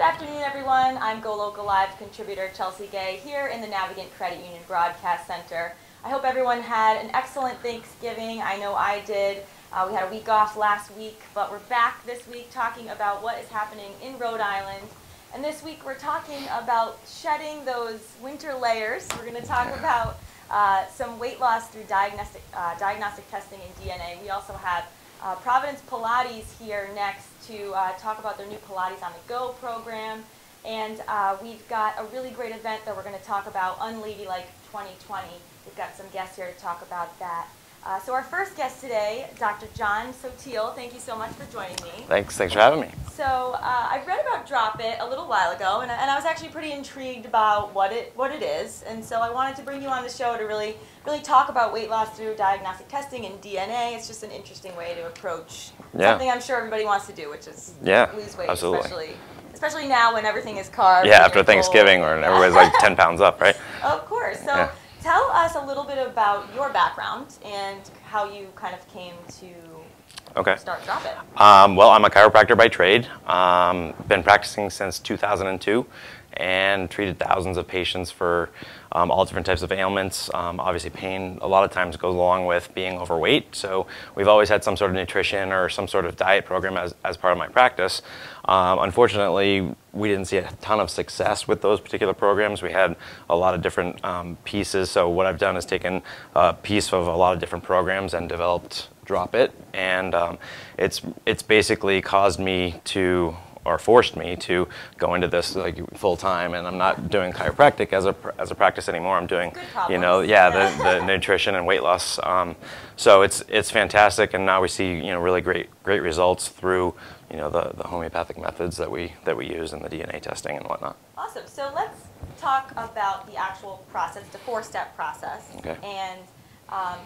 Good afternoon, everyone. I'm GoLocal Live contributor Chelsea Gay here in the Navigant Credit Union Broadcast Center. I hope everyone had an excellent Thanksgiving. I know I did. We had a week off last week, but we're back this week talking about what is happening in Rhode Island. And this week we're talking about shedding those winter layers. We're going to talk about some weight loss through diagnostic testing and DNA. We also have Providence Pilates here next to talk about their new Pilates on the Go program. And we've got a really great event that we're going to talk about, Unladylike 2020. We've got some guests here to talk about that. So our first guest today, Dr. John Sotil, thank you so much for joining me. Thanks for having me. So I read about Drop It a little while ago, and I was actually pretty intrigued about what it is. And so I wanted to bring you on the show to really talk about weight loss through diagnostic testing and DNA. It's just an interesting way to approach something I'm sure everybody wants to do, which is lose weight, especially now when everything is carbs. Yeah, after Thanksgiving, where everybody's like 10 pounds up, right? Of course. So tell us a little bit about your background and how you kind of came to start Drop It. Well, I'm a chiropractor by trade. Been practicing since 2002 and treated thousands of patients for all different types of ailments. Obviously, pain a lot of times goes along with being overweight, so we've always had some sort of nutrition or some sort of diet program as part of my practice. Unfortunately, we didn't see a ton of success with those particular programs. We had a lot of different pieces, so what I've done is taken a piece of a lot of different programs and developed Drop It, and it's basically caused me to, or forced me to go into this like full time, and I'm not doing chiropractic as a practice anymore. I'm doing, the nutrition and weight loss. So it's fantastic, and now we see really great results through the homeopathic methods that we use in the DNA testing and whatnot. Awesome. So let's talk about the actual process, the 4-step process, and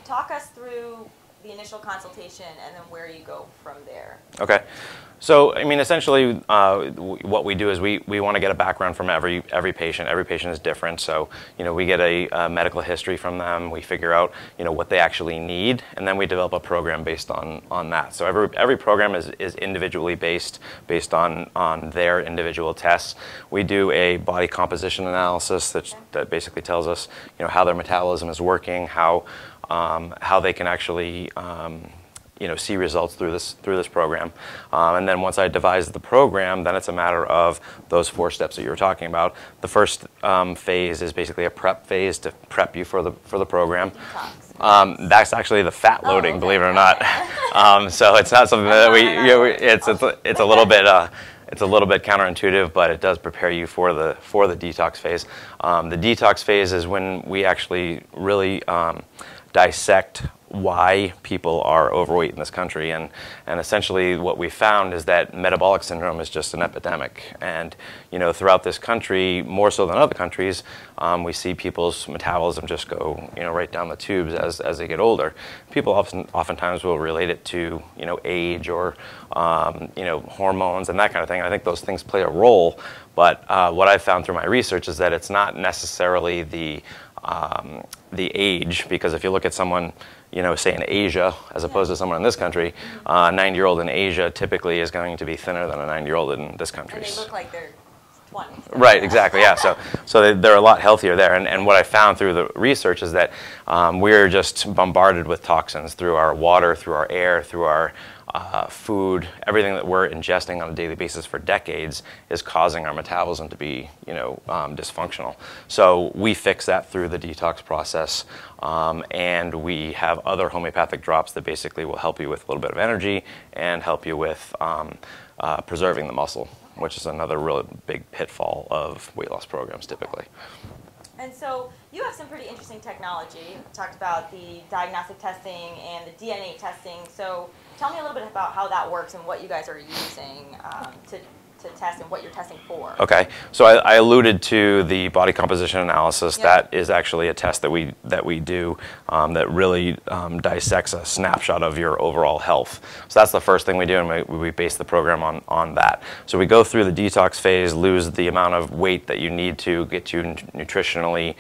talk us through the initial consultation and then where you go from there. Okay. So, I mean, essentially, what we do is we want to get a background from every patient. Every patient is different, so we get a medical history from them. We figure out what they actually need, and then we develop a program based on that. So every program is individually based on their individual tests. We do a body composition analysis that basically tells us how their metabolism is working, how they can actually see results through this program, and then once I devise the program, then it's a matter of those 4 steps that you were talking about. The first phase is basically a prep phase to prep you for the program. That's actually the fat loading, believe it or not. So it's not something that it's a little bit. It's a little bit counterintuitive, but it does prepare you for the detox phase. The detox phase is when we actually really dissect why people are overweight in this country, and essentially what we found is that metabolic syndrome is just an epidemic, and throughout this country, more so than other countries, we see people's metabolism just go right down the tubes as they get older. People oftentimes will relate it to age or hormones and that kind of thing. I think those things play a role, but what I've found through my research is that it's not necessarily the age, because if you look at someone, say in Asia, as opposed to someone in this country, a 90-year-old in Asia typically is going to be thinner than a 90-year-old in this country. And they look like they're 20. Right, exactly, yeah. So they're a lot healthier there. And what I found through the research is that we're just bombarded with toxins through our water, through our air, through our food. Everything that we're ingesting on a daily basis for decades is causing our metabolism to be, dysfunctional. So we fix that through the detox process, and we have other homeopathic drops that basically will help you with a little bit of energy and help you with preserving the muscle, which is another really big pitfall of weight loss programs typically. And so you have some pretty interesting technology. You talked about the diagnostic testing and the DNA testing. So tell me a little bit about how that works and what you guys are using to test and what you're testing for. Okay, so I alluded to the body composition analysis. That is actually a test that we do that really dissects a snapshot of your overall health. So that's the first thing we do, and we base the program on that. So we go through the detox phase, lose the amount of weight that you need to get you nutritionally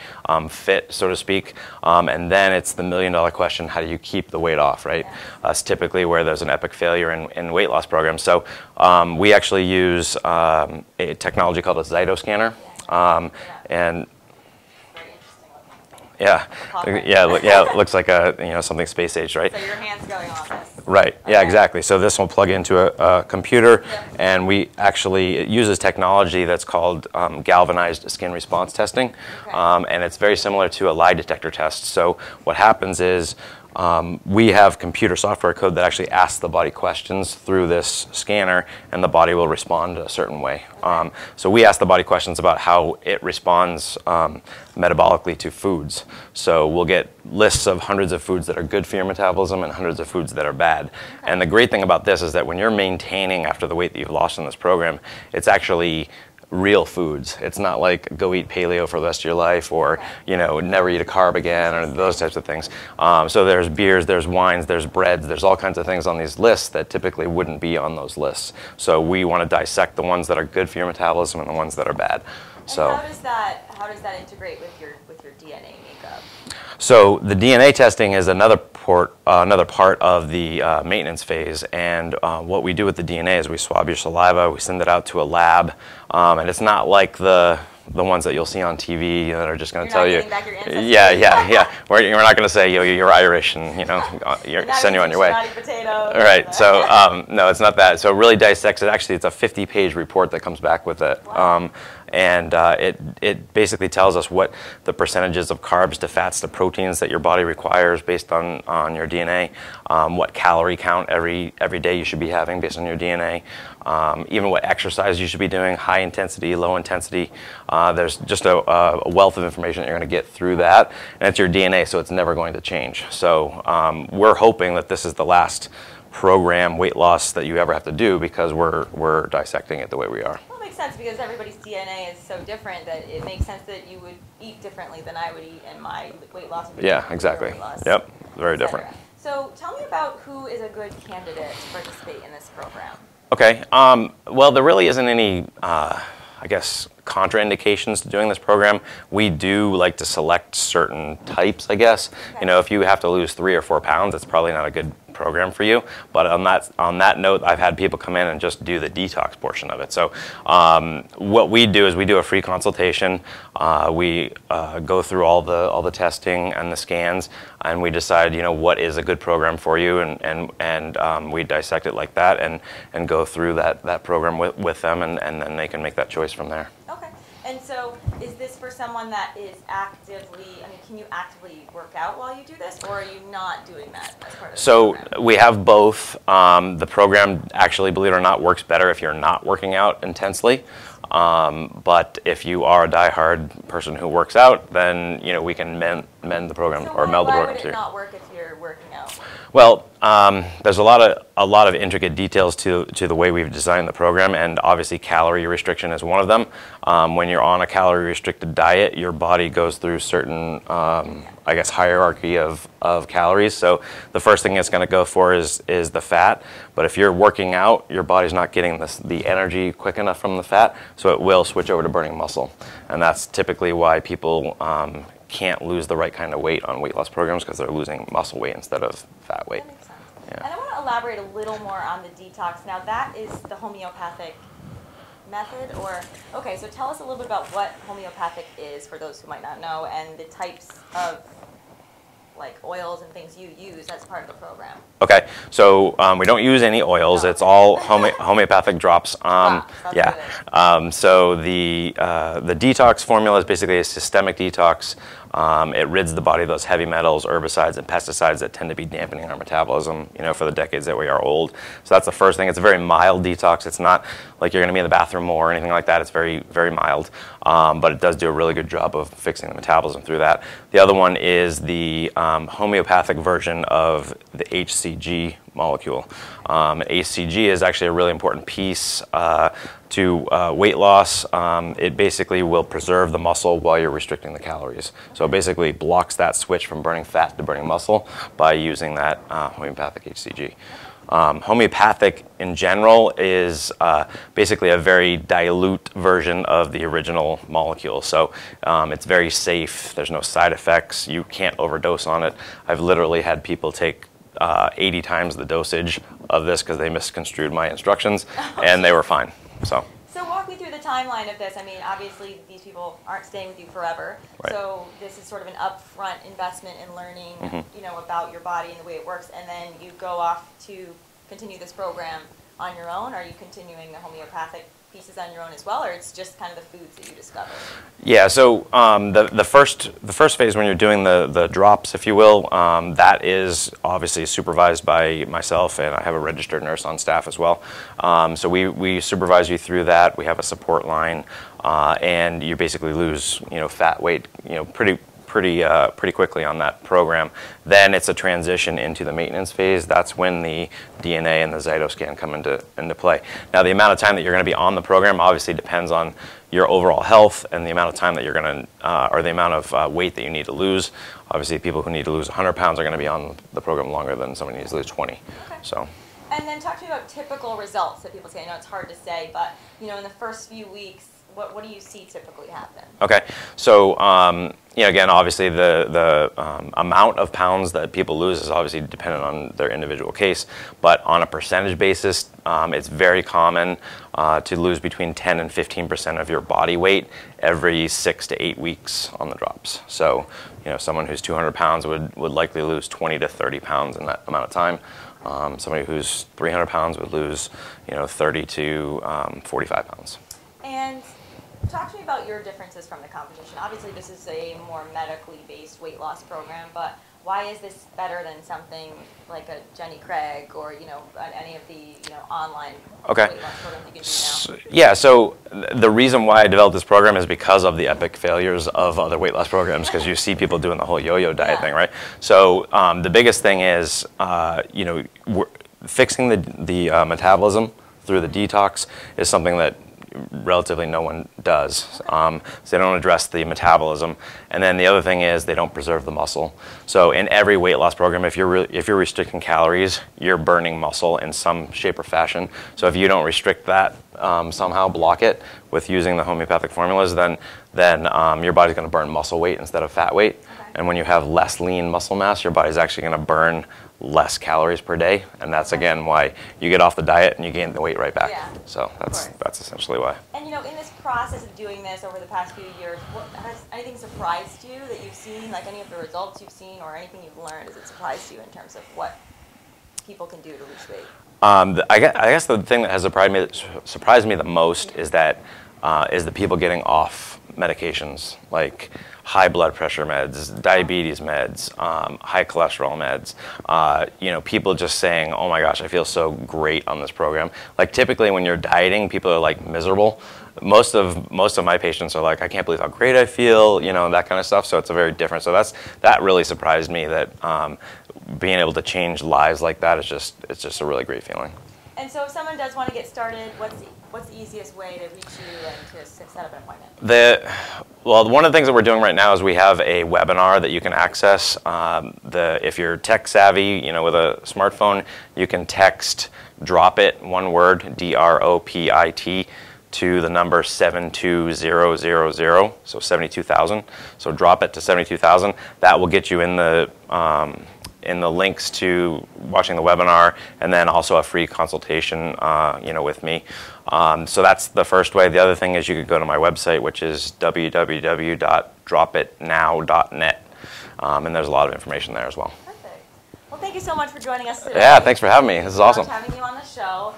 fit, so to speak, and then it's the million-dollar question: how do you keep the weight off? Right? That's typically where there's an epic failure in weight loss programs. So we actually use use a technology called a Zytoscanner. And Very interesting looking. yeah, yeah, it looks like something space age, right? So your hand's going on this. Right. Yeah, exactly. So this will plug into a computer, and it uses technology that's called galvanized skin response testing, and it's very similar to a lie detector test. So what happens is we have computer software code that actually asks the body questions through this scanner, and the body will respond a certain way. So we ask the body questions about how it responds metabolically to foods. So we'll get lists of hundreds of foods that are good for your metabolism and hundreds of foods that are bad. And the great thing about this is that when you're maintaining after the weight that you've lost in this program, it's actually real foods. It's not like go eat paleo for the rest of your life, or never eat a carb again, or those types of things. So there's beers, there's wines, there's breads, there's all kinds of things on these lists that typically wouldn't be on those lists. So we want to dissect the ones that are good for your metabolism and the ones that are bad. So how does that integrate with your DNA makeup? So the DNA testing is another part of the maintenance phase, and what we do with the DNA is we swab your saliva, we send it out to a lab, and it's not like the ones that you'll see on TV that are just going to tell you, back your ancestry. yeah, we're not going to say you're Irish and send you on your way. Right. So no, it's not that. So it really dissects it. Actually, it's a 50-page report that comes back with it. Wow. And it basically tells us what the percentages of carbs to fats to proteins that your body requires based on your DNA, what calorie count every day you should be having based on your DNA, even what exercise you should be doing, high intensity, low intensity. There's just a wealth of information that you're going to get through that, and it's your DNA, so it's never going to change. So we're hoping that this is the last program weight loss that you ever have to do, because we're dissecting it the way we are. Makes sense, because everybody's DNA is so different that it makes sense that you would eat differently than I would eat, and my weight loss would be different. Yeah, exactly. Yep, very different. So tell me about who is a good candidate to participate in this program. Okay. Well, there really isn't any, I guess, contraindications to doing this program. We do like to select certain types, I guess. Okay. If you have to lose 3 or 4 pounds, it's probably not a good program for you. But on that note, I've had people come in and just do the detox portion of it. So what we do is we do a free consultation. We go through all the testing and the scans, and we decide what is a good program for you, and we dissect it like that and go through that program with them, and then they can make that choice from there. Okay. And so is this for someone that is can you actively work out while you do this, or are you not doing that as part of the program? We have both. The program actually, believe it or not, works better if you're not working out intensely. But if you are a diehard person who works out, then we can mend the program, or meld the program. Why would it not work if you're working out? Well, there's a lot of intricate details to the way we've designed the program, and obviously calorie restriction is one of them. When you're on a calorie restricted diet, your body goes through certain, I guess, hierarchy of calories. So the first thing it's going to go for is the fat. But if you're working out, your body's not getting the energy quick enough from the fat, so it will switch over to burning muscle. And that's typically why people can't lose the right kind of weight on weight loss programs, because they're losing muscle weight instead of fat weight. That makes sense. Yeah. And I want to elaborate a little more on the detox. Now, that is the homeopathic method, okay, so tell us a little bit about what homeopathic is for those who might not know, and the types of oils and things you use as part of the program. Okay, so we don't use any oils. No. It's all homeopathic drops. Yeah. So the detox formula is basically a systemic detox. It rids the body of those heavy metals, herbicides, and pesticides that tend to be dampening our metabolism, for the decades that we are old. So that's the first thing. It's a very mild detox. It's not like you're going to be in the bathroom more or anything like that. It's very, very mild. But it does do a really good job of fixing the metabolism through that. The other one is the homeopathic version of the HCG molecule. HCG is actually a really important piece to weight loss. It basically will preserve the muscle while you're restricting the calories. So it basically blocks that switch from burning fat to burning muscle by using that homeopathic HCG. Homeopathic in general is basically a very dilute version of the original molecule. So it's very safe. There's no side effects. You can't overdose on it. I've literally had people take 80 times the dosage of this because they misconstrued my instructions, and they were fine. So timeline of this, I mean, obviously these people aren't staying with you forever. Right. So this is sort of an upfront investment in learning, you know, about your body and the way it works, and then you go off to continue this program on your own. Are you continuing the homeopathic pieces on your own as well, or it's just kind of the foods that you discover? Yeah, so the first phase when you're doing the drops, if you will, that is obviously supervised by myself, and I have a registered nurse on staff as well. So we supervise you through that. We have a support line, and you basically lose fat, weight pretty quickly on that program. Then it's a transition into the maintenance phase. That's when the DNA and the cytoscan come into play. Now, the amount of time that you're going to be on the program obviously depends on your overall health and the amount of time that you're going to, or the amount of weight that you need to lose. Obviously, people who need to lose 100 pounds are going to be on the program longer than somebody who needs to lose 20. Okay. So. And then talk to me about typical results that people say. I know it's hard to say, but in the first few weeks, what do you see typically happen? Okay, so again, obviously the amount of pounds that people lose is obviously dependent on their individual case, but on a percentage basis, it's very common to lose between 10 and 15% of your body weight every 6 to 8 weeks on the drops. So someone who's 200 pounds would likely lose 20 to 30 pounds in that amount of time. Somebody who's 300 pounds would lose 30 to 45 pounds. And talk to me about your differences from the competition. Obviously, this is a more medically based weight loss program, but why is this better than something like a Jenny Craig or any of the online weight loss programs you can do now? Yeah, so the reason why I developed this program is because of the epic failures of other weight loss programs, because you see people doing the whole yo-yo diet thing, right? So the biggest thing is fixing the metabolism through the detox is something that relatively no one does. So they don't address the metabolism, and then the other thing is they don't preserve the muscle. So in every weight loss program, if you're restricting calories, you're burning muscle in some shape or fashion. So if you don't restrict that, somehow block it with using the homeopathic formulas, then your body's going to burn muscle weight instead of fat weight. Okay. And when you have less lean muscle mass, your body's actually going to burn less calories per day, and that's again why you get off the diet and you gain the weight right back. Yeah, so that's essentially why. And in this process of doing this over the past few years, has anything surprised you that you've seen, like any of the results you've seen or anything you've learned? Has it surprised you in terms of what people can do to lose weight? I guess the thing that has surprised me the most is that is the people getting off medications like high blood pressure meds, diabetes meds, high cholesterol meds. People just saying, "Oh my gosh, I feel so great on this program." Like typically when you're dieting, people are like miserable. Most of my patients are like, "I can't believe how great I feel," that kind of stuff. So it's a very different. So that really surprised me that being able to change lives like that it's just a really great feeling. And so if someone does want to get started, what's the easiest way to reach you and to set up an appointment? One of the things that we're doing right now is we have a webinar that you can access. If you're tech savvy, with a smartphone, you can text "drop it," one word, DROPIT, to the number 72000, so 72,000. So drop it to 72,000. That will get you in the links to watching the webinar, and then also a free consultation, with me. So that's the first way. The other thing is you could go to my website, which is www.dropitnow.net, and there's a lot of information there as well. Perfect. Well, thank you so much for joining us today. Yeah, thanks for having me. This is awesome. Having you on the show,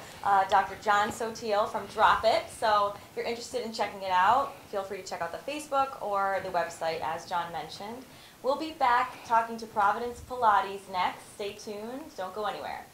Dr. John Sotil from Drop It. So if you're interested in checking it out, feel free to check out the Facebook or the website, as John mentioned. We'll be back talking to Providence Pilates next. Stay tuned. Don't go anywhere.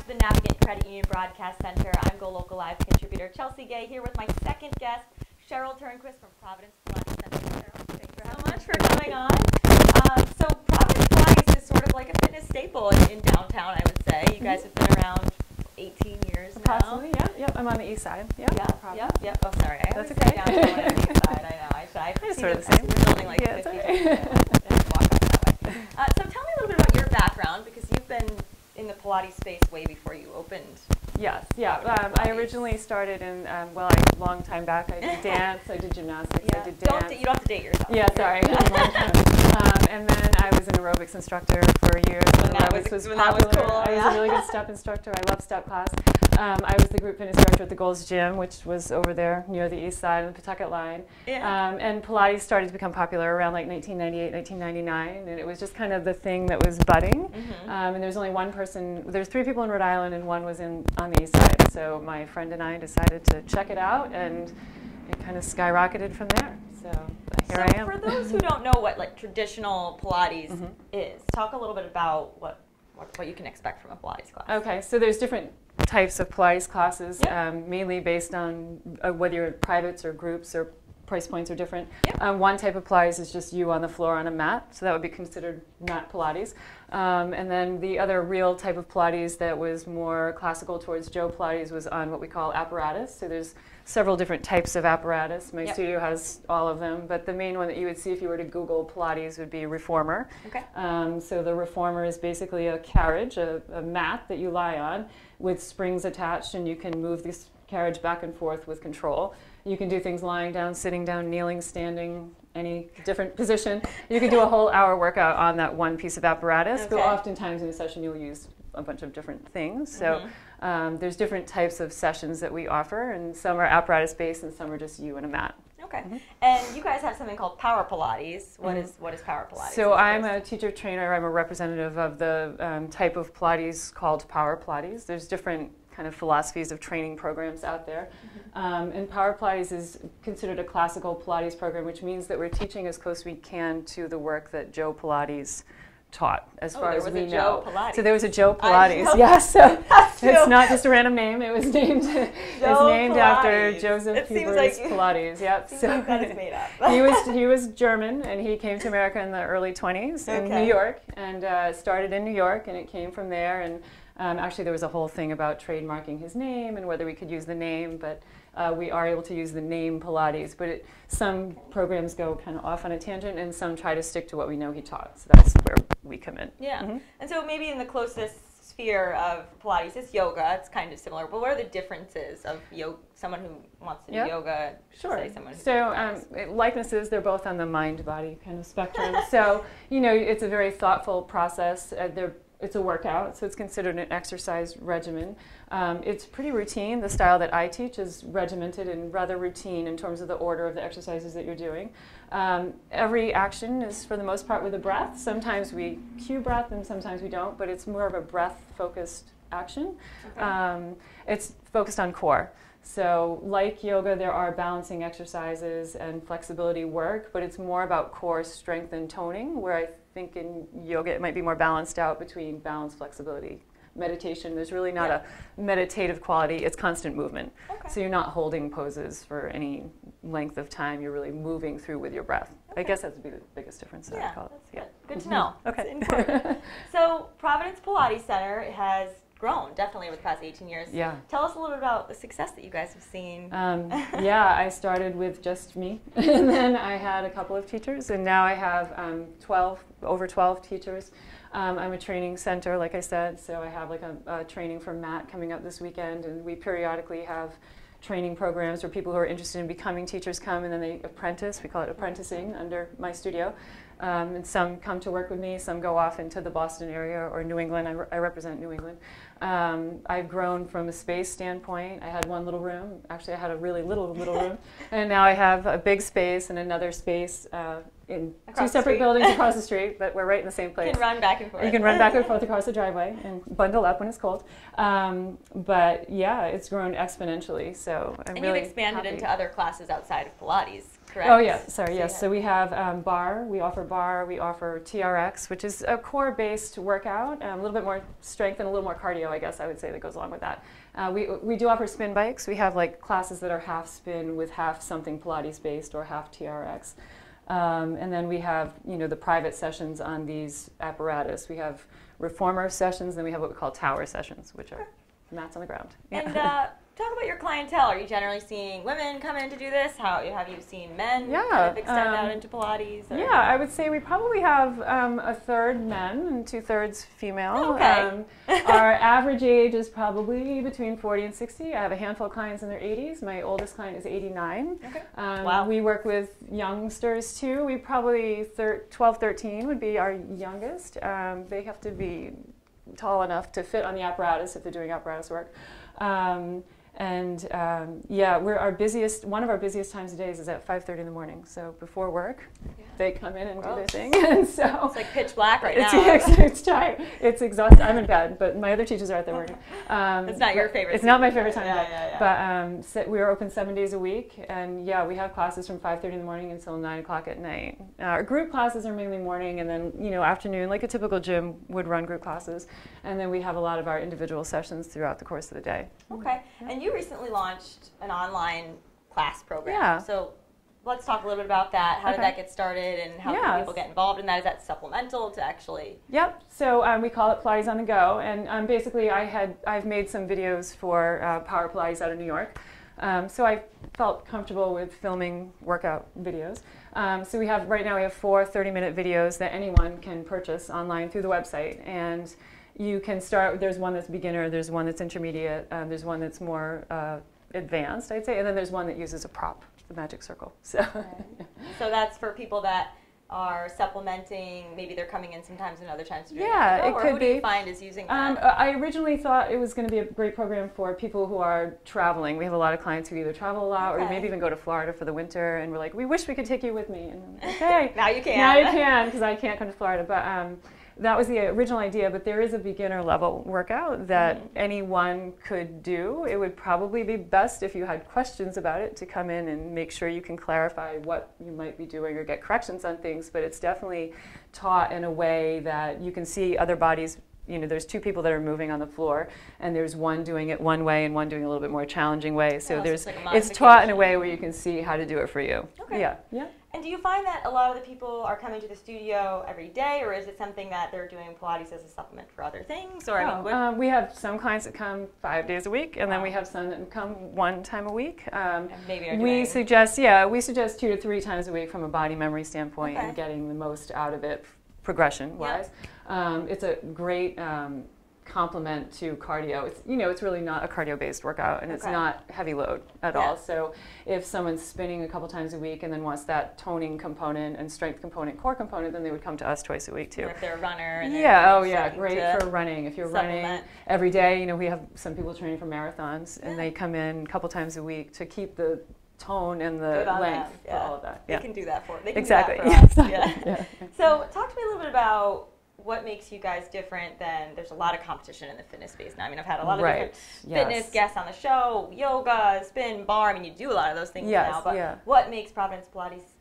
the Navigant Credit Union Broadcast Center. I'm GoLocal Live contributor Chelsea Gay here with my second guest, Cheryl Turnquist from Providence Pilates Center. Cheryl, thank you so much for coming on. So Providence Pilates is sort of like a fitness staple in downtown, I would say. You guys have been around 18 years now. Approximately, yeah. Yep, I'm on the east side. Yep. Yep. Oh, sorry. I always That's say okay. downtown when I'm on the east side. I know. I see sort of the the same. building like 50 okay. feet. Walk up that way. So tell me a little bit about your background, because you've been in the Pilates space way before you opened. Yes, yeah. I originally started in, long time back, I did dance, I did gymnastics, I did dance. You don't have to date yourself. Yeah, sorry. And then I was an aerobics instructor for years. Aerobics was popular. Cool, I was a really good step instructor. I love step class. I was the group fitness director at the Gold's Gym, which was over there near the east side of the Pawtucket line. Yeah. And Pilates started to become popular around like 1998, 1999, and it was just kind of the thing that was budding. And there was only one person. There's 3 people in Rhode Island, and one was on the east side. So my friend and I decided to check it out, and it kind of skyrocketed from there. So here I am. For those who don't know what like traditional Pilates is, talk a little bit about what you can expect from a Pilates class. Okay, so there's different types of Pilates classes, mainly based on whether you're in privates or groups, or price points are different. One type of Pilates is just you on the floor on a mat, so that would be considered mat Pilates. And then the other real type of Pilates that was more classical towards Joe Pilates was on what we call apparatus. So there's several different types of apparatus. My studio has all of them, but the main one that you would see if you were to Google Pilates would be Reformer. Okay. So the Reformer is basically a carriage, a mat that you lie on with springs attached, and you can move this carriage back and forth with control. You can do things lying down, sitting down, kneeling, standing, any different position. You can do a whole hour workout on that one piece of apparatus, but oftentimes in a session you'll use a bunch of different things. So there's different types of sessions that we offer, and some are apparatus based and some are just you and a mat. Okay. And you guys have something called Power Pilates. What is Power Pilates? So I'm a teacher trainer. I'm a representative of the type of Pilates called Power Pilates. There's different kind of philosophies of training programs out there. And Power Pilates is considered a classical Pilates program, which means that we're teaching as close as we can to the work that Joe Pilates taught, as far as we know. So there was a Joe Pilates. Yes, so it's not just a random name. It was named after Joseph Huber's Pilates. Yep. So like that is made up. he was German, and he came to America in the early 20s in New York, and started in New York, and it came from there. And actually, there was a whole thing about trademarking his name and whether we could use the name, but we are able to use the name Pilates. But some programs go kind of off on a tangent, and some try to stick to what we know he taught. So that's where we come in. Yeah. And so maybe in the closest sphere of Pilates is yoga. It's kind of similar. But what are the differences of someone who wants to do yoga? Say someone who likenesses, they're both on the mind-body kind of spectrum. So, it's a very thoughtful process. It's a workout, so it's considered an exercise regimen. It's pretty routine. The style that I teach is regimented and rather routine in terms of the order of the exercises that you're doing. Every action is, for the most part, with a breath. Sometimes we cue breath and sometimes we don't, but it's more of a breath-focused action. It's focused on core. So like yoga, there are balancing exercises and flexibility work, but it's more about core strength and toning, where I think in yoga it might be more balanced out between balance, flexibility. Meditation, there's really not a meditative quality. It's constant movement. So you're not holding poses for any length of time. You're really moving through with your breath. I guess that would be the biggest difference that I call it. Good to know. Okay. So Providence Pilates Center has grown definitely over the past 18 years. Tell us a little bit about the success that you guys have seen. I started with just me, and then I had a couple of teachers, and now I have over 12 teachers. I'm a training center, like I said, so I have like a training from Matt coming up this weekend, and we periodically have training programs where people who are interested in becoming teachers come, and then they apprentice. We call it apprenticing under my studio. And some come to work with me, some go off into the Boston area or New England. I represent New England. I've grown from a space standpoint. I had one little room. Actually, I had a really little room. And now I have a big space and another space in two separate buildings across the street, but we're right in the same place. You can run back and forth. You can run back and forth across the driveway and bundle up when it's cold. But yeah, it's grown exponentially. So I'm really you've expanded happy. into other classes outside of Pilates, correct? Oh yeah, sorry, yes. So we have bar, we offer TRX, which is a core-based workout, a little bit more strength and a little more cardio cardio, I guess I would say, that goes along with that. We do offer spin bikes. We have like classes that are half spin with half something Pilates based or half TRX. And then we have, the private sessions on these apparatus. We have reformer sessions, then we have what we call tower sessions, which are mats on the ground. Yeah. And talk about your clientele. Are you generally seeing women come in to do this? How have you seen men kind of extend out into Pilates? Or? Yeah, I would say we probably have a third men and 2/3 female. Okay. Our average age is probably between 40 and 60. I have a handful of clients in their 80s. My oldest client is 89. Okay. Wow. We work with youngsters too. We probably 12, 13 would be our youngest. They have to be tall enough to fit on the apparatus if they're doing apparatus work. One of our busiest times of days is at 5:30 in the morning. So before work, they come in and do their thing. And so it's like pitch black right now. It's tired. It's exhausting. I'm in bed, but my other teachers are out there working. It's not your favorite. It's not my favorite time of day. But we are open 7 days a week, and we have classes from 5:30 in the morning until 9 o'clock at night. Our group classes are mainly morning, and then afternoon, like a typical gym would run group classes, and then we have a lot of our individual sessions throughout the course of the day. Okay, and you recently launched an online class program. Yeah. So let's talk a little bit about that. How did that get started, and how can people get involved in that? Is that supplemental to actually? Yep. So we call it Pilates on the Go, and basically I've made some videos for Power Pilates out of New York. So I felt comfortable with filming workout videos. So right now we have 4 30-minute videos that anyone can purchase online through the website, and you can start. There's one that's beginner, there's one that's intermediate, there's one that's more advanced, I'd say, and then there's one that uses a prop, the magic circle. So, so that's for people that are supplementing. Maybe they're coming in sometimes and other times. It could be. Who do you find is using that? I originally thought it was going to be a great program for people who are traveling. We have a lot of clients who either travel a lot or maybe even go to Florida for the winter, and we're like, we wish we could take you with me. And I'm like, okay, now you can. Now you can, because I can't come to Florida. But that was the original idea, but there is a beginner level workout that anyone could do. It would probably be best if you had questions about it to come in and make sure you can clarify what you might be doing or get corrections on things, but it's definitely taught in a way that you can see other bodies. There's 2 people that are moving on the floor, and there's one doing it one way and one doing a little bit more challenging way. So it's taught in a way where you can see how to do it for you. Okay. Yeah. And do you find that a lot of the people are coming to the studio every day, or is it something that they're doing Pilates as a supplement for other things? Or we have some clients that come 5 days a week, and then we have some that come 1 time a week. We suggest 2 to 3 times a week from a body memory standpoint and getting the most out of it progression-wise. It's a great complement to cardio. It's really not a cardio-based workout, and it's not heavy load at all. So if someone's spinning a couple times a week and then wants that toning component and strength component, core component, then they would come to us twice a week too. Or if they're a runner. And great for running. If you're running every day, we have some people training for marathons, and they come in a couple times a week to keep the tone and the length for all of that. They can do that for us. Exactly. So talk to me a little bit about what makes you guys different than, there's a lot of competition in the fitness space now. I mean, I've had a lot of different fitness guests on the show, yoga, spin, bar. I mean, you do a lot of those things now, but what makes Providence Pilates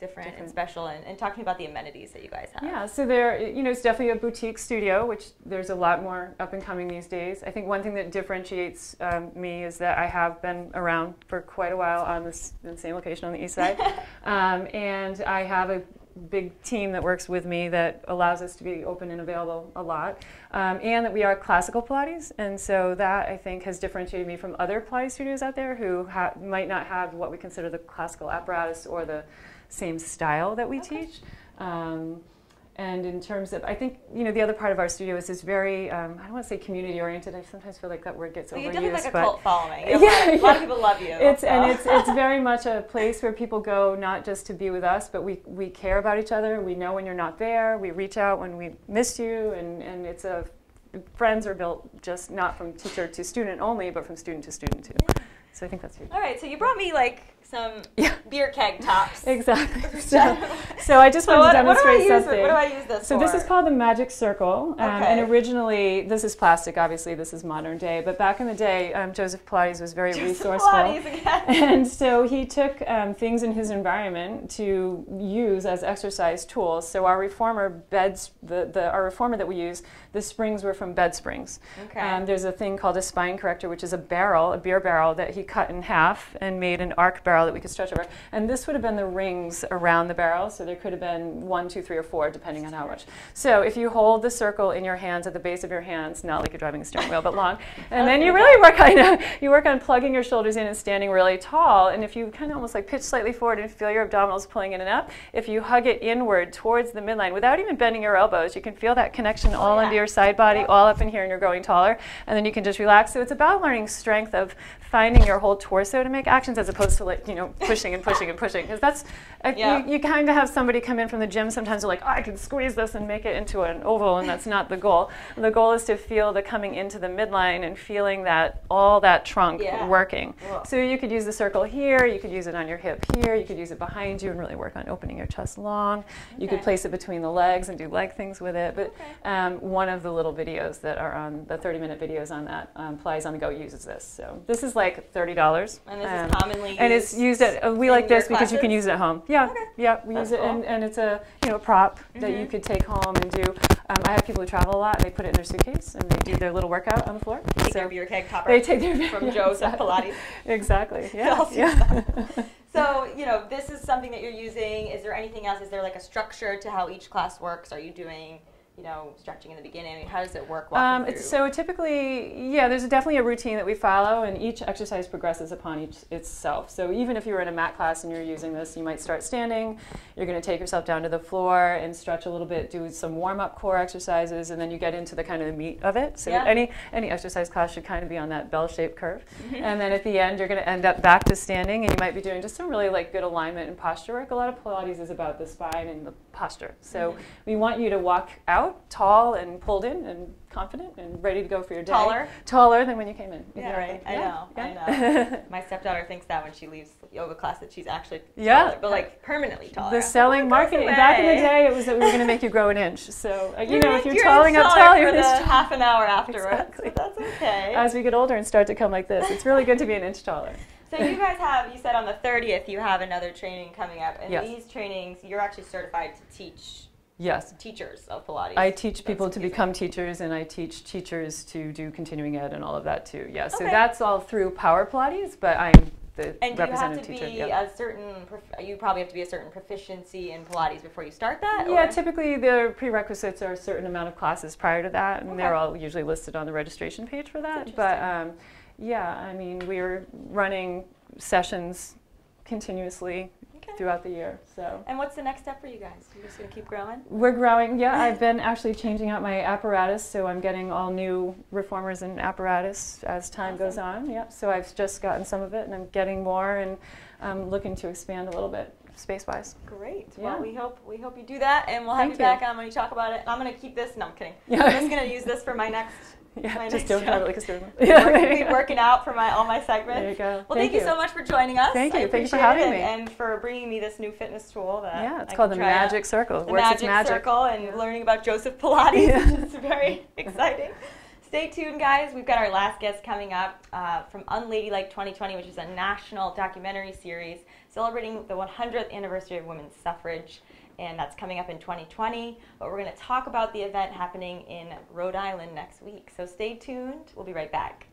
different and special? And talk to me about the amenities that you guys have. Yeah, so it's definitely a boutique studio, which there's a lot more up and coming these days. I think one thing that differentiates me is that I have been around for quite a while on the same location on the east side, and I have a big team that works with me that allows us to be open and available a lot, and that we are classical Pilates, and so that I think has differentiated me from other Pilates studios out there who might not have what we consider the classical apparatus or the same style that we teach. And in terms of, I think, the other part of our studio is this very, I don't want to say community oriented. I sometimes feel like that word gets overused. You definitely have like a cult following. A lot of people love you. It's very much a place where people go not just to be with us, but we care about each other. We know when you're not there. We reach out when we missed you, and friends are built just not from teacher to student only, but from student to student too. So I think that's huge. All right, so you brought me like some Yeah. beer keg tops. Exactly. So I just wanted to demonstrate something. What do I use this So for? this is called the Magic Circle, Okay. and originally this is plastic. Obviously, this is modern day, but back in the day, Joseph Pilates was very resourceful, Pilates again. and so he took things in his environment to use as exercise tools. So our reformer beds, our reformer that we use, the springs were from bed springs. Okay. There's a thing called a spine corrector, which is a barrel, a beer barrel that he cut in half and made an arc barrel that we could stretch over. And this would have been the rings around the barrel, so there could have been 1, 2, 3, or 4, depending on how much. So if you hold the circle in your hands, at the base of your hands, not like you're driving a steering wheel, but long, and then you really work on plugging your shoulders in and standing really tall. And if you kind of almost like pitch slightly forward and feel your abdominals pulling in and up, if you hug it inward towards the midline without even bending your elbows, you can feel that connection all under your side body, all up in here, and you're growing taller. And then you can just relax. So it's about learning strength of finding your whole torso to make actions, as opposed to like, pushing and pushing and pushing. Because that's you kind of have somebody come in from the gym sometimes, they're like, oh, I can squeeze this and make it into an oval, and that's not the goal. The goal is to feel the coming into the midline and feeling that all that trunk working. Whoa. So you could use the circle here, you could use it on your hip here, you could use it behind you and really work on opening your chest long. You could place it between the legs and do leg things with it. But one of the little videos that are on the 30-minute videos on that Pilates on the Go uses this. So this is like $30. And this is commonly used. And it's used at we like this because you can use it at home. Yeah, Okay. yeah, we use it, cool. and it's a prop that you could take home and do. I have people who travel a lot. They put it in their suitcase and they do their little workout on the floor. Take their beer keg topper. They take their from Joseph Pilates. Exactly. Yeah. So, this is something that you're using. Is there anything else? Is there like a structure to how each class works? Are you doing, stretching in the beginning? I mean, how does it work? So typically, there's definitely a routine that we follow, and each exercise progresses upon itself. So even if you were in a mat class and you're using this, you might start standing. You're going to take yourself down to the floor and stretch a little bit, do some warm-up core exercises, and then you get into the kind of the meat of it. So any exercise class should kind of be on that bell-shaped curve. And then at the end, you're going to end up back to standing, and you might be doing just some really good alignment and posture work. A lot of Pilates is about the spine and the posture. So we want you to walk out tall and pulled in and confident and ready to go for your day. Taller than when you came in. Yeah, right. I know. My stepdaughter thinks that when she leaves yoga class that she's actually taller, but like permanently taller. The selling marketing back in the day, it was that we were going to make you grow an inch. So if you're talling up tall, you're the half an hour afterwards. Exactly. That's okay. As we get older and start to come like this, it's really good to be an inch taller. So you guys you said on the 30th you have another training coming up, and these trainings you're actually certified to teach. Yes. Teachers of Pilates. I teach people to become teachers, and I teach teachers to do continuing ed and all of that too. Yeah, so that's all through Power Pilates, but I'm the representative teacher. And do you have to be you probably have to be a certain proficiency in Pilates before you start that? Yeah, typically the prerequisites are a certain amount of classes prior to that, and they're all usually listed on the registration page for that. But we're running sessions continuously throughout the year. So. And what's the next step for you guys? You're just going to keep growing? We're growing. Yeah, I've been actually changing out my apparatus, so I'm getting all new reformers and apparatus as time goes on. Yeah, so I've just gotten some of it, and I'm getting more, and I'm looking to expand a little bit space-wise. Great. Yeah. Well, we hope you do that, and we'll have you back on when you talk about it. I'm going to keep this. No, I'm kidding. Yeah. I'm just going to use this for my next. Just don't have it like a steering wheel. Working out for all my segments. There you go. Well, thank you so much for joining us. Thank you. Thank you for having me. And for bringing me this new fitness tool. It's called the Magic Circle. The Magic Circle, and learning about Joseph Pilates, which is very exciting. Stay tuned, guys. We've got our last guest coming up from Unladylike 2020, which is a national documentary series celebrating the 100th anniversary of women's suffrage. And that's coming up in 2020. But we're going to talk about the event happening in Rhode Island next week. So stay tuned. We'll be right back.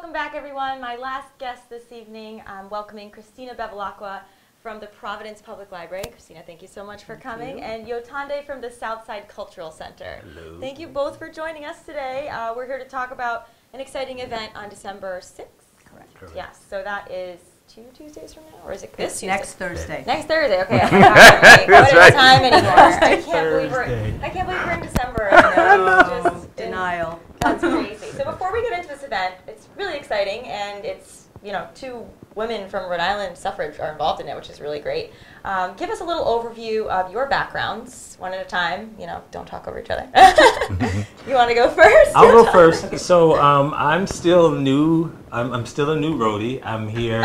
welcome back, everyone. My last guest this evening, I'm welcoming Christina Bevilacqua from the Providence Public Library. Christina, thank you so much for coming. And Yotande from the Southside Cultural Center. Hello. Thank you both for joining us today. We're here to talk about an exciting event on December 6th. Correct. Yes, so that is 2 Tuesdays from now, or is it this Tuesday? Next Thursday. Next Thursday, okay. I'm not having right. time anymore. I can't Thursday. believe we're in December. Just Denial. That's crazy. So before we get into this event, it's really exciting, and it's, you know, 2 women from Rhode Island suffrage are involved in it, which is really great. Give us a little overview of your backgrounds, one at a time. You know, don't talk over each other. You want to go first? I'll go first. So I'm still new. I'm still a new roadie. I'm here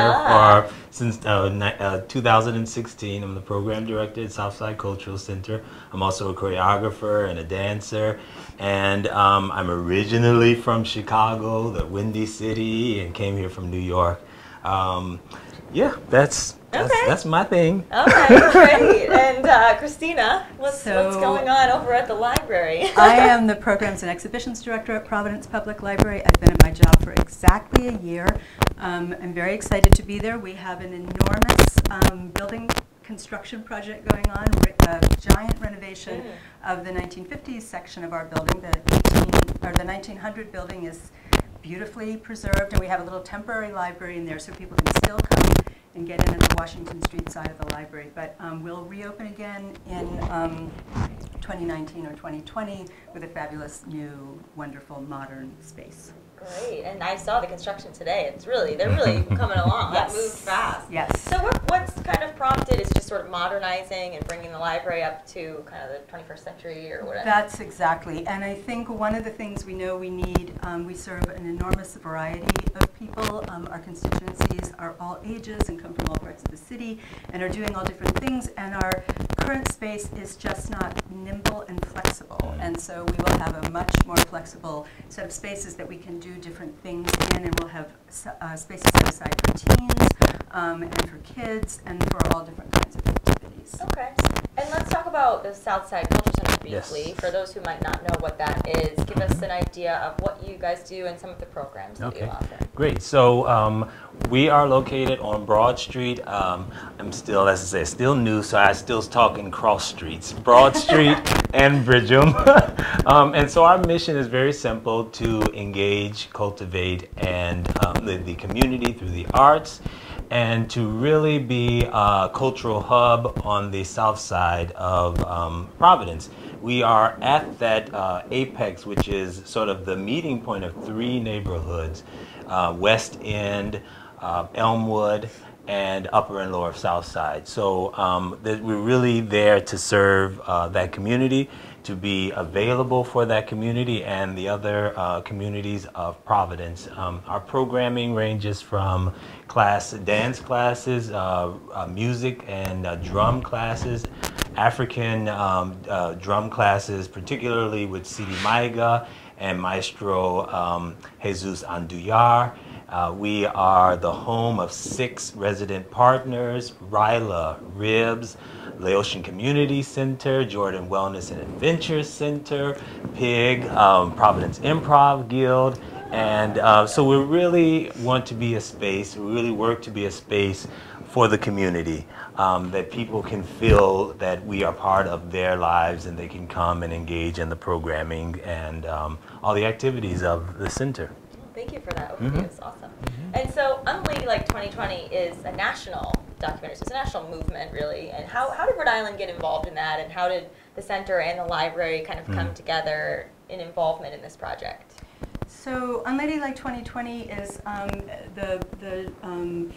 since 2016. I'm the program director at Southside Cultural Center. I'm also a choreographer and a dancer. And I'm originally from Chicago, the Windy City, and came here from New York. Yeah, that's my thing. Okay, great. And Christina, what's going on over at the library? I am the Programs and Exhibitions Director at Providence Public Library. I've been at my job for exactly a year. I'm very excited to be there. We have an enormous building construction project going on, a giant renovation of the 1950s section of our building. The 1900 building is beautifully preserved, and we have a little temporary library in there so people can still come and get in at the Washington Street side of the library. But we'll reopen again in 2019 or 2020 with a fabulous new, wonderful, modern space. Great, and I saw the construction today. They're really coming along. Yes. That moves fast. Yes. So what's kind of prompted is just sort of modernizing and bringing the library up to kind of the 21st century or whatever. That's exactly, and I think one of the things we know we need, we serve an enormous variety of people. Our constituencies are all ages and come from all parts of the city and are doing all different things, and our current space is just not nimble and flexible, and so we will have a much more flexible set of spaces that we can do different things in, and we'll have spaces set aside for teens and for kids and for all different kinds of activities. Okay. And let's talk about the Southside Cultural Center briefly. Yes. For those who might not know what that is, give us an idea of what you guys do and some of the programs that you offer. Great. So we are located on Broad Street. I'm still, as I say, still new, so I still talk in cross streets, Broad Street and Bridgham. And so our mission is very simple: to engage, cultivate, and the community through the arts, and to really be a cultural hub on the south side of Providence. We are at that apex, which is sort of the meeting point of 3 neighborhoods: West End, Elmwood, and Upper and Lower South Side. So we're really there to serve that community, to be available for that community and the other communities of Providence. Our programming ranges from dance classes, music and drum classes, African drum classes, particularly with Sidi Maiga and Maestro Jesus Anduyar. We are the home of 6 resident partners: Ryla, Ribs, Laotian Community Center, Jordan Wellness and Adventure Center, PIG, Providence Improv Guild. And so we really want to be a space, we really work to be a space for the community, that people can feel that we are part of their lives and they can come and engage in the programming and all the activities of the center. Thank you for that overview. It's awesome. And so Unladylike 2020 is a national documentary. So it's a national movement, really. And how did Rhode Island get involved in that? And how did the center and the library kind of come together in involvement in this project? So Unladylike 2020 is the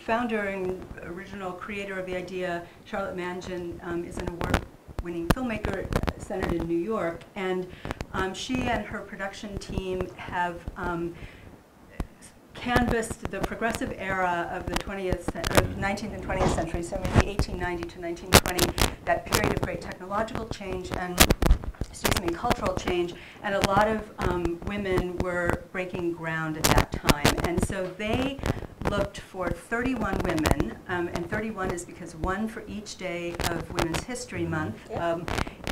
founder and original creator of the idea. Charlotte Mangin is an award-winning filmmaker centered in New York, and she and her production team have canvassed the progressive era of the 19th and 20th century, so maybe 1890 to 1920, that period of great technological change and cultural change, and a lot of women were breaking ground at that time. And so they looked for 31 women, and 31 is because 1 for each day of Women's History Month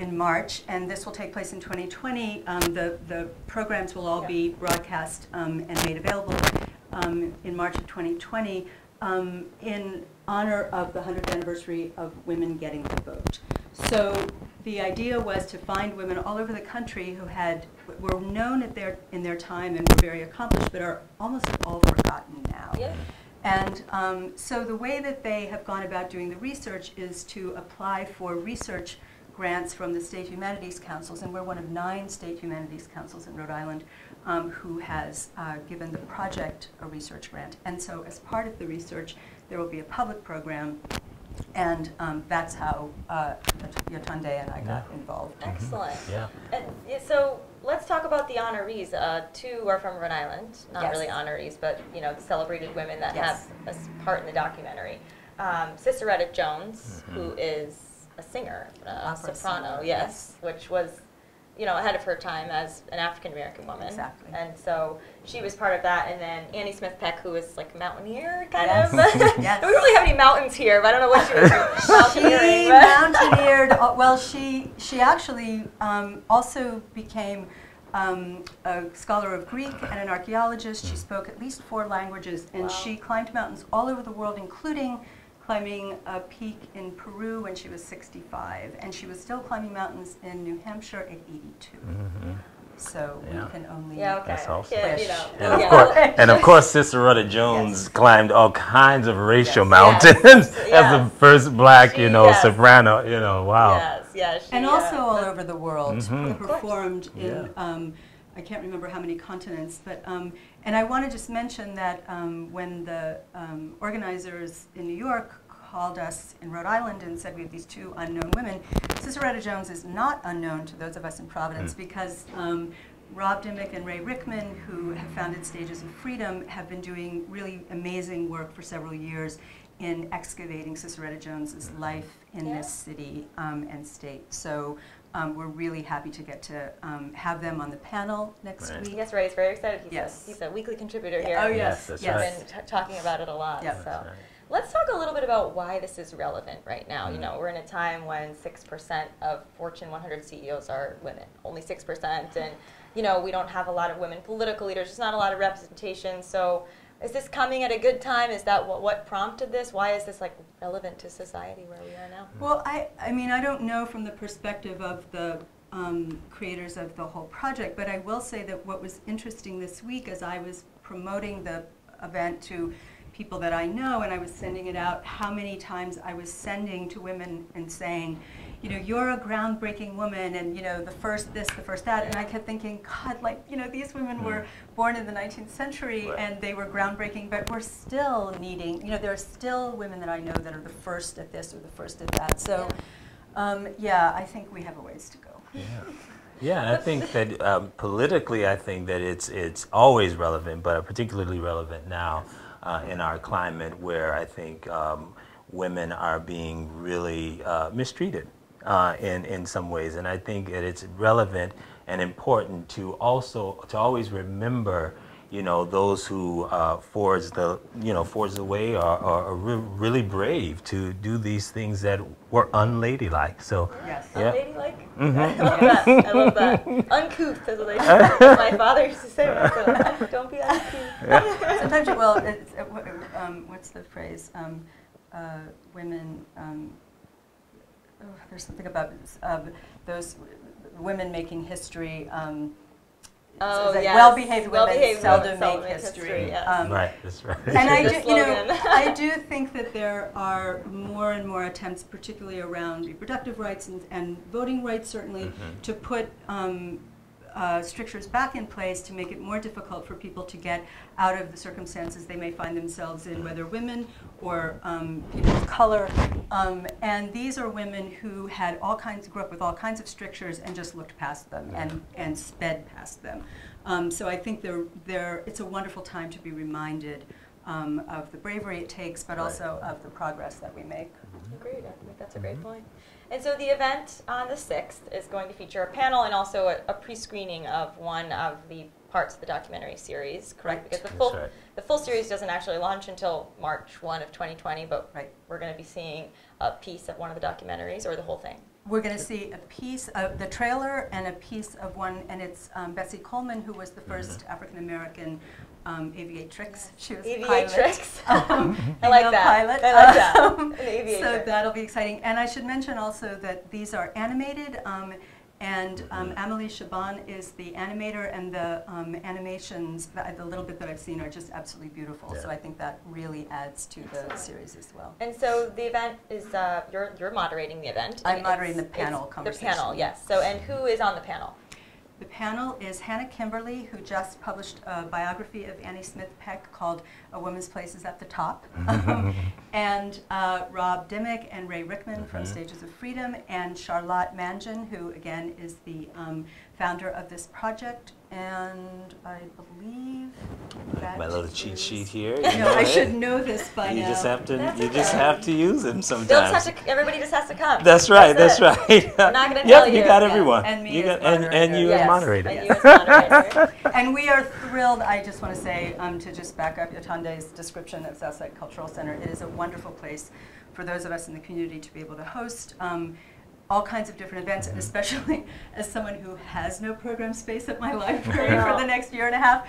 in March, and this will take place in 2020. The programs will all be broadcast and made available in March of 2020 in honor of the 100th anniversary of women getting the vote. So the idea was to find women all over the country who were known in their time and were very accomplished, but are almost all forgotten now. Yeah. And so the way that they have gone about doing the research is to apply for research grants from the State Humanities Councils, and we're one of 9 State Humanities Councils in Rhode Island who has given the project a research grant. And so as part of the research, there will be a public program, and that's how Yatunde and I got involved. Excellent. Yeah. And so let's talk about the honorees. 2 are from Rhode Island, not Yes. really honorees, but celebrated women that Yes. have a part in the documentary. Ciceretta Jones, who is a singer, a Opera soprano, singer, yes, which was ahead of her time as an African American woman. Exactly. And so she was part of that. And then Annie Smith Peck, who is like a mountaineer, kind Yes. of. Yes. We don't really have any mountains here, but I don't know what she was mountaineering. She but- mountaineered. Well, she actually also became a scholar of Greek and an archaeologist. She spoke at least 4 languages, and Wow. she climbed mountains all over the world, including climbing a peak in Peru when she was 65, and she was still climbing mountains in New Hampshire at 82. So Yeah. we can only Yeah, okay. That's awesome. Yeah, Wish. And of course, Ciceretta Jones Yes. climbed all kinds of racial Yes. mountains Yes. as the first black, She- yes. soprano. Wow. Yes, yes. and also all over the world. Mhm. Performed in, Yeah. I can't remember how many continents, but, and I want to just mention that when the organizers in New York called us in Rhode Island and said we have these 2 unknown women, Ciceretta Jones is not unknown to those of us in Providence because Rob Dimmick and Ray Rickman, who have founded Stages of Freedom, have been doing really amazing work for several years in excavating Ciceretta Jones's life in Yeah. this city and state. So we're really happy to get to have them on the panel next Right. week. Yes, Ray's very excited. Yes. He's a weekly contributor Yeah. here. Oh, Yes, yes. that's yes. right. Been talking about it a lot. Yeah. So. That's right. Let's talk a little bit about why this is relevant right now. We're in a time when 6% of Fortune 100 CEOs are women, only 6%, and we don't have a lot of women political leaders. There's not a lot of representation. So, is this coming at a good time? Is that what prompted this? Why is this relevant to society where we are now? Well, I mean, I don't know from the perspective of the creators of the whole project, but I will say that what was interesting this week as I was promoting the event to people that I know, and I was sending it out, how many times I was sending to women and saying, you're a groundbreaking woman, and the first this, the first that, and I kept thinking, God, these women were born in the 19th century, Right. and they were groundbreaking, but we're still needing, there are still women that I know that are the first at this or the first at that. So, I think we have a ways to go. Yeah, I think that politically, I think that it's always relevant, but particularly relevant now in our climate, where I think women are being really mistreated in some ways, and I think that it's relevant and important to always remember, those who forge the way are really brave to do these things that were unladylike. So Yes. yeah. Unladylike? I love that. I love that. Uncouth, as my father used to say. So, don't be uncouth. Sometimes, what's the phrase? Women, there's something about those women making history. Oh, yes. Well-behaved women Well-behaved seldom women make history. yes. Right, that's right. And I The do, slogan. I do think that there are more and more attempts, particularly around reproductive rights and voting rights, certainly, to put strictures back in place to make it more difficult for people to get out of the circumstances they may find themselves in, whether women or people of color. And these are women who had grew up with all kinds of strictures and just looked past them and sped past them. So I think it's a wonderful time to be reminded of the bravery it takes, but also of the progress that we make. Agreed. I think that's a great point. And so the event on the 6th is going to feature a panel and also a pre-screening of one of the parts of the documentary series, correct? Because the full series doesn't actually launch until March 1 of 2020, but we're going to be seeing a piece of one of the documentaries or the whole thing. We're going to see a piece of the trailer and a piece of one, and it's Bessie Coleman, who was the first African-American aviatrix. She was Aviatrix. I like that. Pilot. I like that. An aviator. So that'll be exciting. And I should mention also that these are animated, and Amelie Chaban is the animator, and the animations, the little bit that I've seen, are just absolutely beautiful. Yeah. So I think that really adds to the series as well. And so the event is, you're moderating the event. I'm and moderating the it's panel conversation. The panel, yes. So, and who is on the panel? The panel is Hannah Kimberly, who just published a biography of Annie Smith Peck called A Woman's Place is at the Top, and Rob Dimmick and Ray Rickman from Stages of Freedom, and Charlotte Mangan, who again is the founder of this project, and I believe that My little cheat sheet here. You No, know I it. should know this by You now. just have to. That's You just okay. have to use them sometimes. They'll just have to, everybody just has to come. That's right. That's it. right. I'm not gonna Yep, tell you you. got Yes, everyone. and me you as got, and moderator. you Yes, as moderator. and you as moderator. And we are thrilled, I just want to say, to just back up Yotande's description of Southside Cultural Center. It is a wonderful place for those of us in the community to be able to host all kinds of different events, and especially as someone who has no program space at my library for the next year and a half,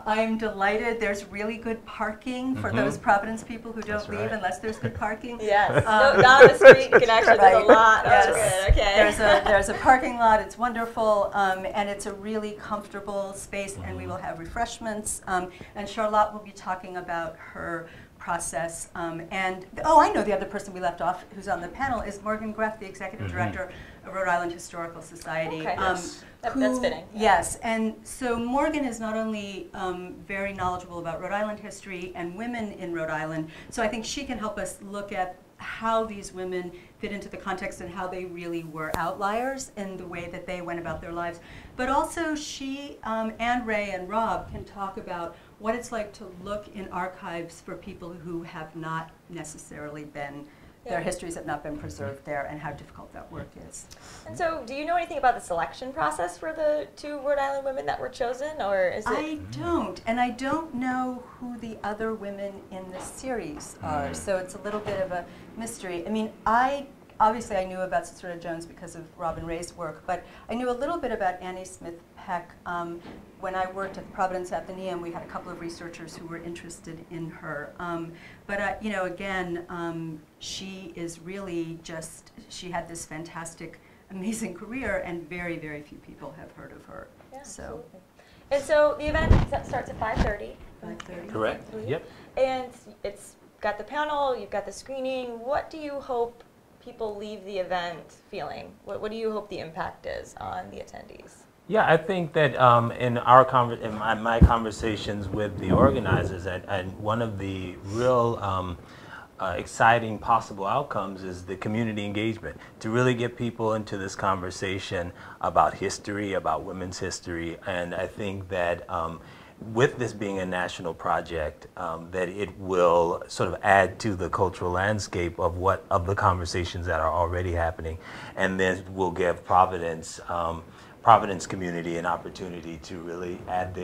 I'm delighted. There's really good parking for those Providence people who don't That's leave right. unless there's good parking. Yes. No, not on the street. You can actually, there's a Right. lot. Yes. Oh, good. Okay. There's a parking lot. It's wonderful, and it's a really comfortable space. And we will have refreshments. And Charlotte will be talking about her process. And I know the other person we left off who's on the panel is Morgan Greff, the executive director of Rhode Island Historical Society. Okay. Yes. That's who- fitting. Yes, and so Morgan is not only very knowledgeable about Rhode Island history and women in Rhode Island, so I think she can help us look at how these women fit into the context and how they really were outliers in the way that they went about their lives. But also she and Ray and Rob can talk about what it's like to look in archives for people who have not necessarily been, their histories have not been preserved there, and how difficult that work is. And so, do you know anything about the selection process for the 2 Rhode Island women that were chosen, or is it? I don't, and I don't know who the other women in the series are, so it's a little bit of a mystery. I mean, obviously I knew about Cicera Jones because of Robin Ray's work, but I knew a little bit about Annie Smith Peck. When I worked at the Providence Athenaeum, we had a couple of researchers who were interested in her. But you know, again, she is really just, she had this fantastic, amazing career, and very, very few people have heard of her. Yeah, So. absolutely. And so the event starts at 5:30. 5:30. Correct. Yep. And it's got the panel, you've got the screening. What do you hope people leave the event feeling? What do you hope the impact is on the attendees? Yeah, I think that in my conversations with the organizers, and one of the real exciting possible outcomes is the community engagement, to really get people into this conversation about history, about women's history. And I think that with this being a national project, that it will sort of add to the cultural landscape of the conversations that are already happening, and then will give Providence community an opportunity to really add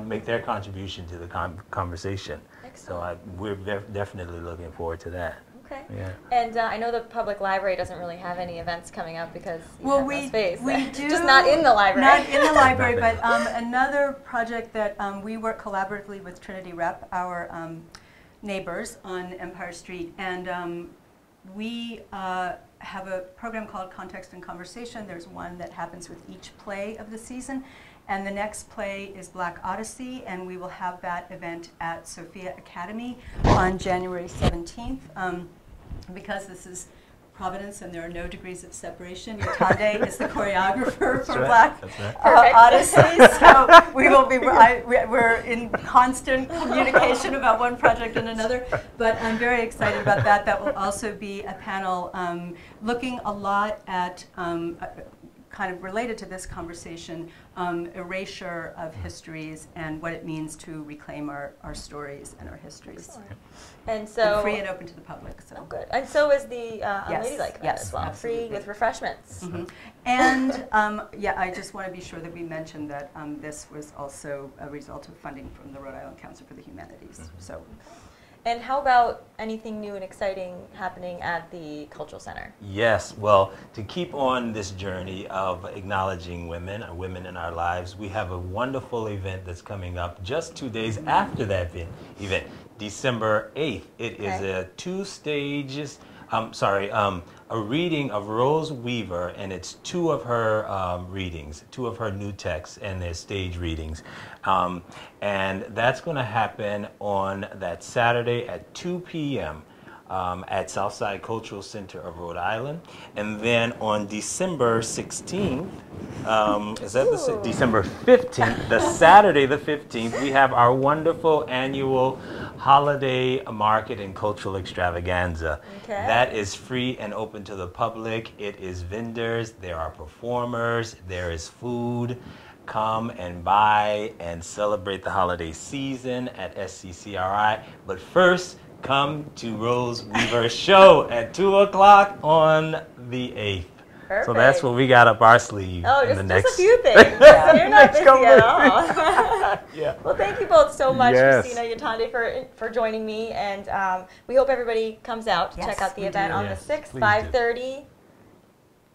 make their contribution to the conversation. Excellent. So we're definitely looking forward to that. Okay. Yeah. And I know the public library doesn't really have any events coming up because you Well, have no space. we do. Just not in the library. Not in the library, but another project that we work collaboratively with Trinity Rep, our neighbors on Empire Street, and we have a program called Context and Conversation. There's one that happens with each play of the season. And the next play is Black Odyssey, and we will have that event at Sophia Academy on January 17th. Because this is Providence and there are no degrees of separation, Yatande is the choreographer for Black Odyssey. So we will be, we're in constant communication about one project and another. But I'm very excited about that. That will also be a panel looking a lot at kind of related to this conversation, erasure of histories and what it means to reclaim our stories and our histories. Excellent. And so And free and open to the public. So. Oh, good. And so is the Yes, Unladylike event yes, as well, absolutely. free with refreshments. Mm-hmm. And yeah, I just want to be sure that we mention that this was also a result of funding from the Rhode Island Council for the Humanities. So. And how about anything new and exciting happening at the Cultural Center? Yes, well, to keep on this journey of acknowledging women in our lives, we have a wonderful event that's coming up just 2 days after that event, December 8th. It is a a reading of Rose Weaver, and it's two of her readings, two of her new texts, and they're stage readings. And that's going to happen on that Saturday at 2 p.m. At Southside Cultural Center of Rhode Island. And then on December 16th, December 15th, the Saturday the 15th, we have our wonderful annual holiday market and cultural extravaganza. Okay. That is free and open to the public. It is vendors, there are performers, there is food. Come and buy and celebrate the holiday season at SCCRI. But first, come to Rose Weaver's show at 2 o'clock on the 8th. Perfect. So that's what we got up our sleeve. Oh, in just a few things. Yeah. You're not busy at all. Yeah. Well, thank you both so much, Yes. Christina Yatande, for joining me. And we hope everybody comes out to Yes, check out the we event do. on Yes, the 6th, please 5:30.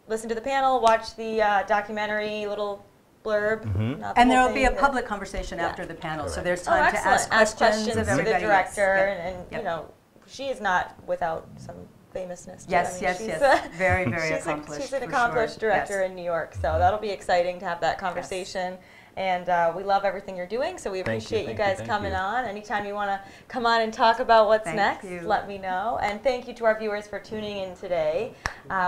Listen to the panel, watch the documentary, little blurb. Mhm. not the And there whole will be a thing, public conversation after the panel, so there's Oh, time to excellent. ask questions to of the everybody. director, Yes. and Yep. you know, she is not without some famousness. too. Yes, I mean, yes, she's, yes. Very, very she's accomplished. she's an for accomplished sure. director Yes. in New York, so that'll be exciting to have that conversation. And we love everything you're doing, so we Thank you, appreciate you thank you, guys thank coming you. on. Anytime you want to come on and talk about what's Thank next, you. let me know. And thank you to our viewers for tuning in today.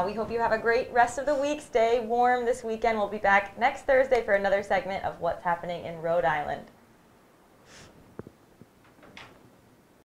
We hope you have a great rest of the week. Stay warm this weekend. We'll be back next Thursday for another segment of What's Happening in Rhode Island.